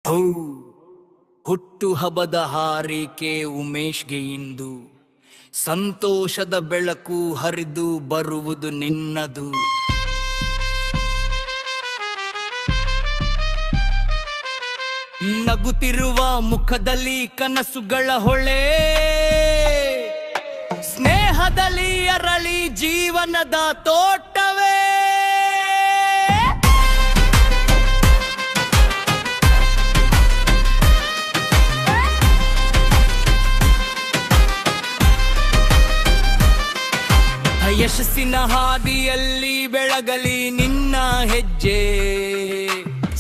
ಹೋ ಹುಟ್ಟು ಹಬ್ಬದ ಹಾರೈಕೆ ಉಮೇಶ್ಗೆ ಇಂದು ಸಂತೋಷದ ಬೆಳಕು ಹರಿದು ಬರುವುದು ನಿನ್ನದು. ನಗುತ್ತಿರುವ ಮುಖದಲ್ಲಿ ಕನಸುಗಳ ಹೊಳೆ, ಸ್ನೇಹದಲ್ಲಿ ಅರಳಿ ಜೀವನದ ತೋಟವೇ. ಯಶಸ್ಸಿನ ಹಾದಿಯಲ್ಲಿ ಬೆಳಗಲಿ ನಿನ್ನ ಹೆಜ್ಜೆ,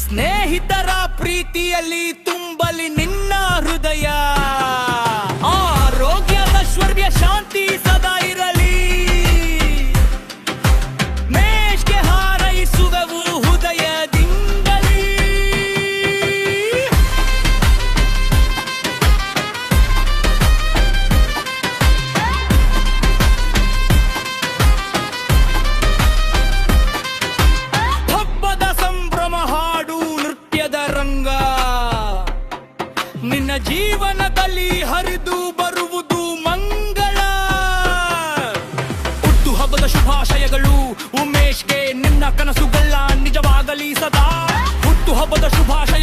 ಸ್ನೇಹಿತರ ಪ್ರೀತಿಯಲ್ಲಿ ತುಂಬಲಿ ನಿನ್ನ ಹೃದಯ. ಆರೋಗ್ಯ ಐಶ್ವರ್ಯ ಶಾಂತಿ ಸದಾ ಇರಲಿ, ಮೇಷ್ಗೆ ಹಾರೈಸುವೆವು ಹೃದಯದಿಂದಲೇ. ನಿನ್ನ ಜೀವನದಲ್ಲಿ ಹರಿದು ಬರುವುದು ಮಂಗಳ. ಹುಟ್ಟು ಹಬ್ಬದ ಶುಭಾಶಯಗಳು ಉಮೇಶ್ಗೆ, ನಿನ್ನ ಕನಸುಗಳ ನಿಜವಾಗಲಿ ಸದಾ. ಹುಟ್ಟು ಹಬ್ಬದ ಶುಭಾಶಯ